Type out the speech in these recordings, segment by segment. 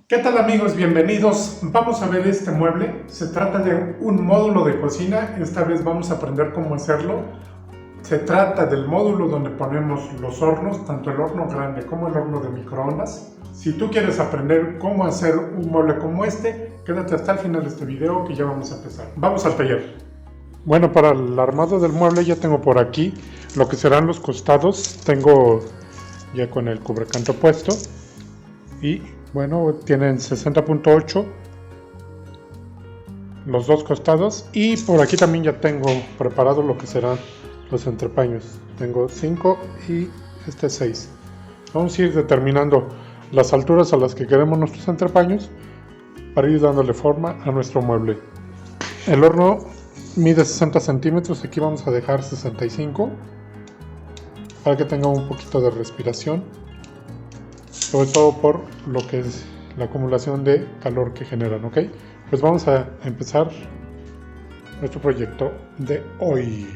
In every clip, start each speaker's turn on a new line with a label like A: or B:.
A: ¿Qué tal amigos? Bienvenidos. Vamos a ver este mueble. Se trata de un módulo de cocina. Esta vez vamos a aprender cómo hacerlo. Se trata del módulo donde ponemos los hornos, tanto el horno grande como el horno de microondas. Si tú quieres aprender cómo hacer un mueble como este, quédate hasta el final de este video que ya vamos a empezar. Vamos al taller. Bueno, para el armado del mueble ya tengo por aquí lo que serán los costados. Tengo ya con el cubrecanto puesto y bueno, tienen 60.8 los dos costados, y por aquí también ya tengo preparado lo que serán los entrepaños. Tengo 5 y este 6. Vamos a ir determinando las alturas a las que queremos nuestros entrepaños para ir dándole forma a nuestro mueble. El horno mide 60 centímetros, aquí vamos a dejar 65 para que tenga un poquito de respiración, sobre todo por lo que es la acumulación de calor que generan, ¿ok? Pues vamos a empezar nuestro proyecto de hoy.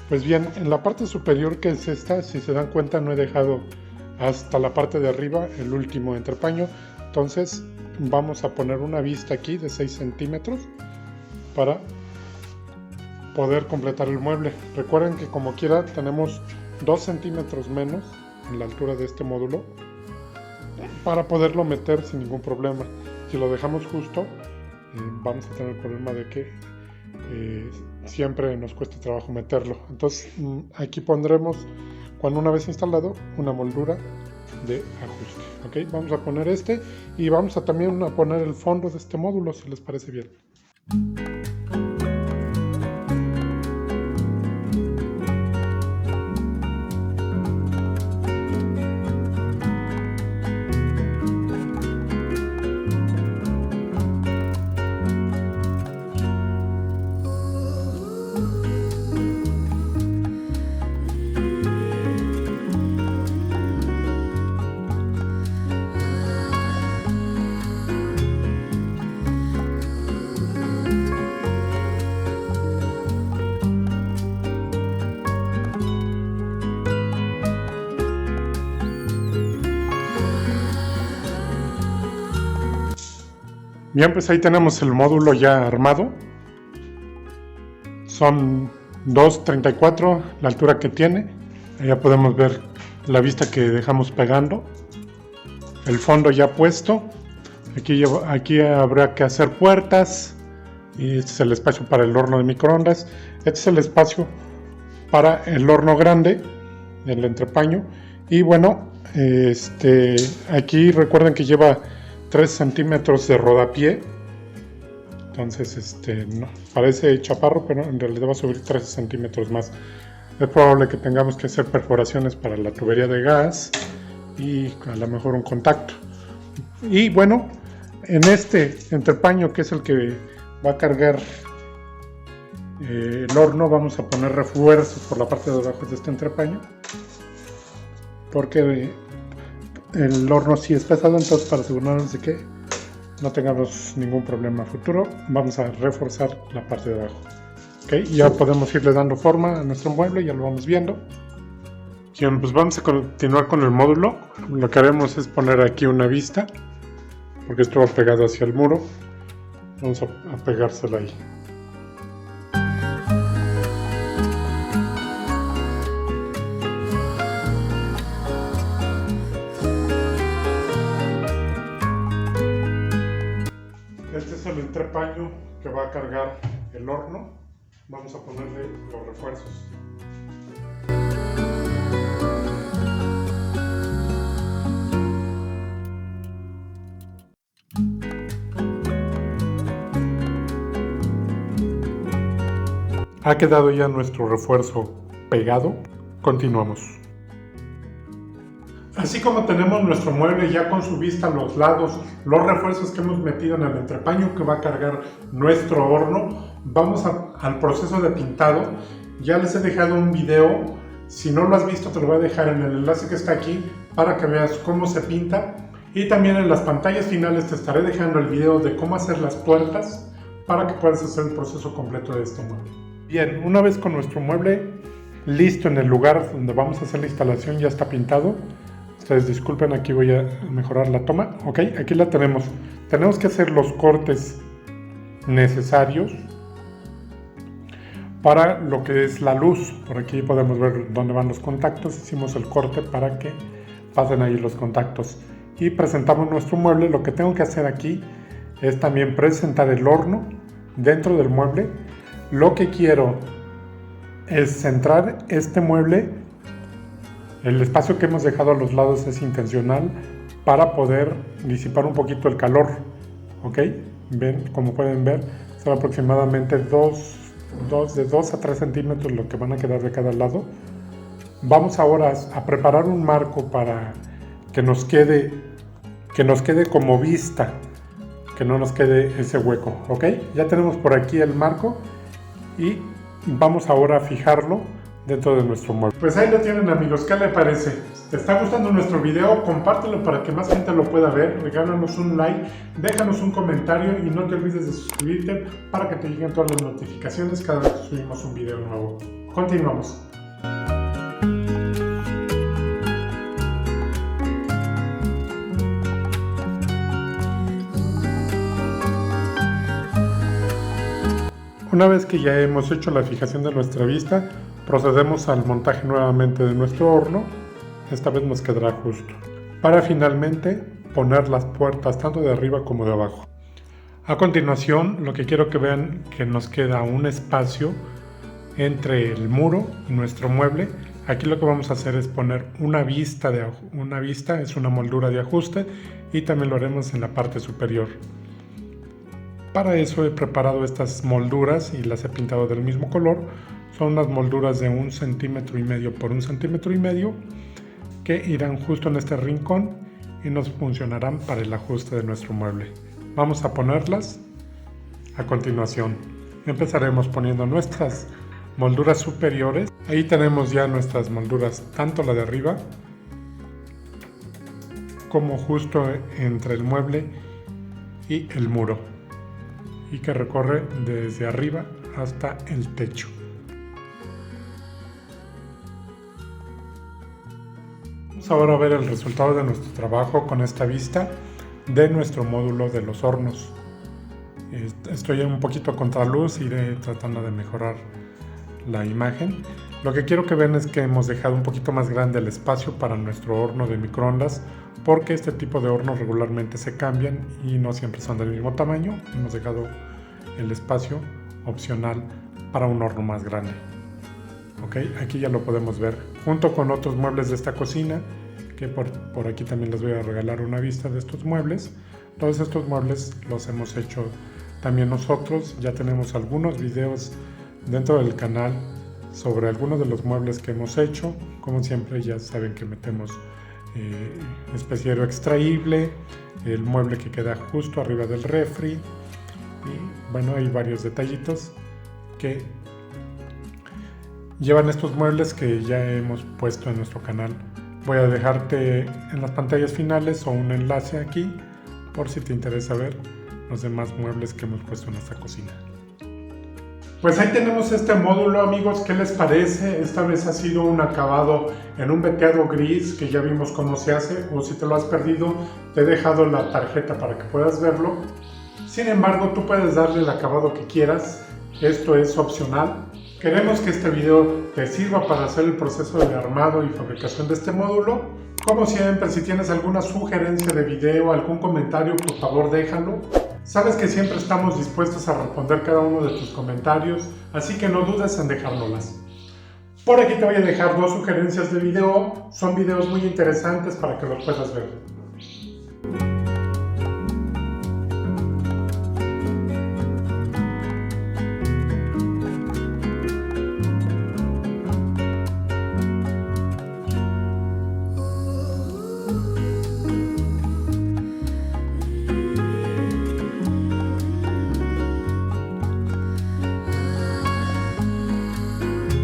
A: Pues bien, en la parte superior, que es esta, si se dan cuenta, no he dejado hasta la parte de arriba el último entrepaño. Entonces vamos a poner una vista aquí de 6 centímetros para poder completar el mueble. Recuerden que como quiera tenemos 2 centímetros menos en la altura de este módulo para poderlo meter sin ningún problema. Si lo dejamos justo, vamos a tener el problema de que siempre nos cuesta trabajo meterlo. Entonces aquí pondremos, cuando una vez instalado, una moldura de ajuste. ¿Ok? Vamos a poner este y vamos a también a poner el fondo de este módulo, si les parece bien. Bien, pues ahí tenemos el módulo ya armado. Son 2.34 la altura que tiene. Ya podemos ver la vista que dejamos pegando. El fondo ya puesto. Aquí habrá que hacer puertas. Y este es el espacio para el horno de microondas. Este es el espacio para el horno grande, el entrepaño. Y bueno, aquí recuerden que lleva 3 centímetros de rodapié. Entonces no, parece chaparro, pero en realidad va a subir 13 centímetros más. Es probable que tengamos que hacer perforaciones para la tubería de gas y a lo mejor un contacto. Y bueno, en este entrepaño, que es el que va a cargar el horno, vamos a poner refuerzos por la parte de abajo de este entrepaño, porque el horno sí es pesado. Entonces, para asegurarnos de que no tengamos ningún problema futuro, vamos a reforzar la parte de abajo. ¿Okay? Ya podemos irle dando forma a nuestro mueble, ya lo vamos viendo. Bien, pues vamos a continuar con el módulo. Lo que haremos es poner aquí una vista, porque esto va pegado hacia el muro. Vamos a pegársela ahí. Este es el entrepaño que va a cargar el horno. Vamos a ponerle los refuerzos. Ha quedado ya nuestro refuerzo pegado. Continuamos. Así como tenemos nuestro mueble ya con su vista a los lados, los refuerzos que hemos metido en el entrepaño que va a cargar nuestro horno, vamos al proceso de pintado. Ya les he dejado un video, si no lo has visto te lo voy a dejar en el enlace que está aquí para que veas cómo se pinta. Y también en las pantallas finales te estaré dejando el video de cómo hacer las puertas para que puedas hacer el proceso completo de este mueble. Bien, una vez con nuestro mueble listo en el lugar donde vamos a hacer la instalación, ya está pintado. Ustedes disculpen, aquí voy a mejorar la toma. Ok, aquí la tenemos. Tenemos que hacer los cortes necesarios para lo que es la luz. Por aquí podemos ver dónde van los contactos. Hicimos el corte para que pasen ahí los contactos. Y presentamos nuestro mueble. Lo que tengo que hacer aquí es también presentar el horno dentro del mueble. Lo que quiero es centrar este mueble. El espacio que hemos dejado a los lados es intencional para poder disipar un poquito el calor. ¿Ok? Ven, como pueden ver, son aproximadamente de 2 a 3 centímetros lo que van a quedar de cada lado. Vamos ahora a preparar un marco para que nos quede como vista, que no nos quede ese hueco. ¿Ok? Ya tenemos por aquí el marco y vamos ahora a fijarlo dentro de nuestro mueble. Pues ahí lo tienen, amigos, ¿qué les parece? ¿Te está gustando nuestro video? Compártelo para que más gente lo pueda ver, regálanos un like, déjanos un comentario y no te olvides de suscribirte para que te lleguen todas las notificaciones cada vez que subimos un video nuevo. Continuamos. Una vez que ya hemos hecho la fijación de nuestra vista, procedemos al montaje nuevamente de nuestro horno. Esta vez nos quedará justo, para finalmente poner las puertas tanto de arriba como de abajo. A continuación, lo que quiero que vean que nos queda un espacio entre el muro y nuestro mueble. Aquí lo que vamos a hacer es poner una vista, es una moldura de ajuste, y también lo haremos en la parte superior. Para eso he preparado estas molduras y las he pintado del mismo color. Son unas molduras de 1,5 centímetros por 1,5 centímetros que irán justo en este rincón y nos funcionarán para el ajuste de nuestro mueble. Vamos a ponerlas a continuación. Empezaremos poniendo nuestras molduras superiores. Ahí tenemos ya nuestras molduras, tanto la de arriba como justo entre el mueble y el muro, y que recorre desde arriba hasta el techo. Vamos ahora a ver el resultado de nuestro trabajo con esta vista de nuestro módulo de los hornos. Estoy un poquito a contraluz, iré tratando de mejorar la imagen. Lo que quiero que vean es que hemos dejado un poquito más grande el espacio para nuestro horno de microondas, porque este tipo de hornos regularmente se cambian y no siempre son del mismo tamaño. Hemos dejado el espacio opcional para un horno más grande. Ok, aquí ya lo podemos ver junto con otros muebles de esta cocina, que por aquí también les voy a regalar una vista de estos muebles. Todos estos muebles los hemos hecho también nosotros. Ya tenemos algunos videos dentro del canal sobre algunos de los muebles que hemos hecho. Como siempre, ya saben que metemos especiero extraíble, el mueble que queda justo arriba del refri, y bueno, hay varios detallitos que llevan estos muebles que ya hemos puesto en nuestro canal. Voy a dejarte en las pantallas finales o un enlace aquí por si te interesa ver los demás muebles que hemos puesto en esta cocina. Pues ahí tenemos este módulo, amigos. ¿Qué les parece? Esta vez ha sido un acabado en un veteado gris, que ya vimos cómo se hace, o si te lo has perdido, te he dejado la tarjeta para que puedas verlo. Sin embargo, tú puedes darle el acabado que quieras, esto es opcional. Queremos que este video te sirva para hacer el proceso de armado y fabricación de este módulo. Como siempre, si tienes alguna sugerencia de video, algún comentario, por favor déjalo. Sabes que siempre estamos dispuestos a responder cada uno de tus comentarios, así que no dudes en dejárnoslas. Por aquí te voy a dejar 2 sugerencias de video, son videos muy interesantes para que los puedas ver.